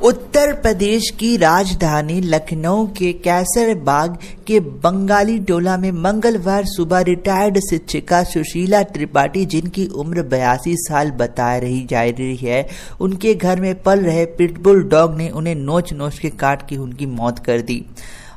उत्तर प्रदेश की राजधानी लखनऊ के कैसरबाग के बंगाली टोला में मंगलवार सुबह रिटायर्ड शिक्षिका सुशीला त्रिपाठी, जिनकी उम्र 82 साल बता रही जा रही है, उनके घर में पल रहे पिटबुल डॉग ने उन्हें नोच नोच के काट के उनकी मौत कर दी।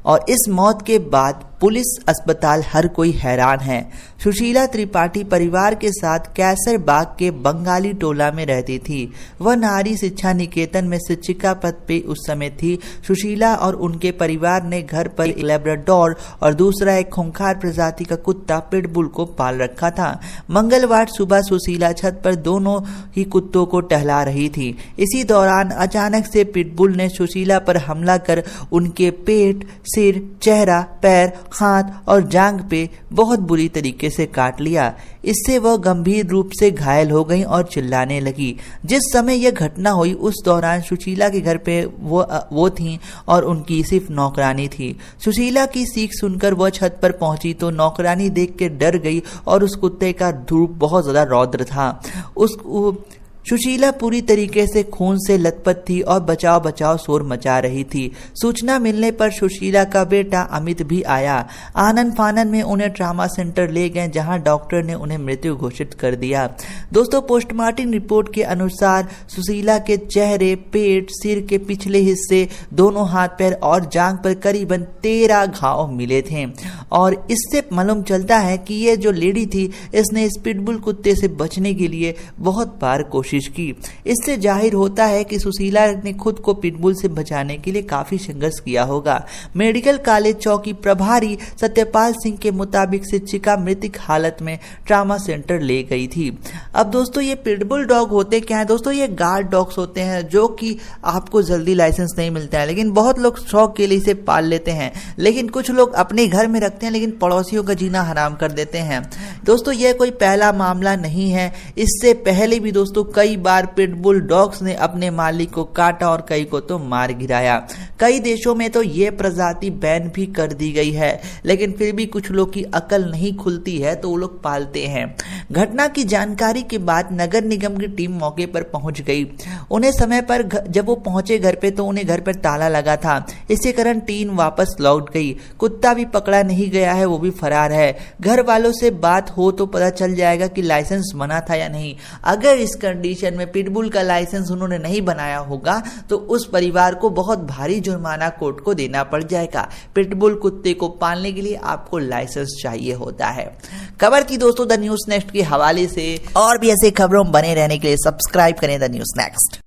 और इस मौत के बाद पुलिस, अस्पताल, हर कोई हैरान है। सुशीला त्रिपाठी परिवार के साथ कैसरबाग के बंगाली टोला में रहती थी। वह नारी शिक्षा निकेतन में शिक्षिका पद पे उस समय थी। सुशीला और उनके परिवार ने घर पर एक लैब्राडोर और दूसरा एक खूंखार प्रजाति का कुत्ता पिटबुल को पाल रखा था। मंगलवार सुबह सुशीला छत पर दोनों ही कुत्तों को टहला रही थी। इसी दौरान अचानक से पिटबुल ने सुशीला पर हमला कर उनके पेट, सिर, चेहरा, पैर, हाथ और जांघ पे बहुत बुरी तरीके से काट लिया। इससे वह गंभीर रूप से घायल हो गई और चिल्लाने लगी। जिस समय यह घटना हुई उस दौरान सुशीला के घर पे वो थीं और उनकी सिर्फ नौकरानी थी। सुशीला की सीख सुनकर वह छत पर पहुंची तो नौकरानी देख के डर गई और उस कुत्ते का रूप बहुत ज्यादा रौद्र था। सुशीला पूरी तरीके से खून से लथपथ थी और बचाव बचाव शोर मचा रही थी। सूचना मिलने पर सुशीला का बेटा अमित भी आया। आनन फानन में उन्हें ट्रामा सेंटर ले गए, जहां डॉक्टर ने उन्हें मृत्यु घोषित कर दिया। दोस्तों, पोस्टमार्टम रिपोर्ट के अनुसार सुशीला के चेहरे, पेट, सिर के पिछले हिस्से, दोनों हाथ पैर और जांघ पर करीबन 13 घाव मिले थे। और इससे मालूम चलता है कि ये जो लेडी थी, इसने इस पिटबुल कुत्ते से बचने के लिए बहुत बार कोशिश की। इससे जाहिर होता है कि सुशीला ने खुद को पिटबुल से बचाने के लिए काफी संघर्ष किया होगा। मेडिकल कॉलेज चौकी प्रभारी सत्यपाल सिंह के मुताबिक शिक्षिका मृतिक हालत में ट्रामा सेंटर ले गई थी। अब दोस्तों, ये पिटबुल डॉग होते क्या है? दोस्तों, ये गार्ड डॉग्स होते हैं जो कि आपको जल्दी लाइसेंस नहीं मिलता है, लेकिन बहुत लोग शौक के लिए इसे पाल लेते हैं। लेकिन कुछ लोग अपने घर में रखते हैं, लेकिन पड़ोसियों का जीना हराम कर देते हैं। दोस्तों, यह कोई पहला मामला नहीं है। इससे पहले भी दोस्तों कई बार पिटबुल डॉग्स ने अपने मालिक को काटा और कई को तो मार गिराया। कई देशों में तो ये प्रजाति बैन भी कर दी गई है, लेकिन फिर भी कुछ लोग की अकल नहीं खुलती है तो वो लोग पालते हैं। घटना की जानकारी के बाद नगर निगम की टीम मौके पर पहुंच गई। उन्हें समय पर जब वो पहुंचे घर पे तो उन्हें घर पर ताला लगा था। इसी कारण टीम वापस लौट गई। कुत्ता भी पकड़ा नहीं गया है, वो भी फरार है। घर वालों से बात हो तो पता चल जाएगा कि लाइसेंस बना था या नहीं। अगर इस कंडीशन में पिटबुल का लाइसेंस उन्होंने नहीं बनाया होगा तो उस परिवार को बहुत भारी जुर्माना कोर्ट को देना पड़ जाएगा। पिटबुल कुत्ते को पालने के लिए आपको लाइसेंस चाहिए होता है। खबर थी दोस्तों द न्यूज़ नेक्स्ट के हवाले से। और भी ऐसे खबरों बने रहने के लिए सब्सक्राइब करें द न्यूज़ नेक्स्ट।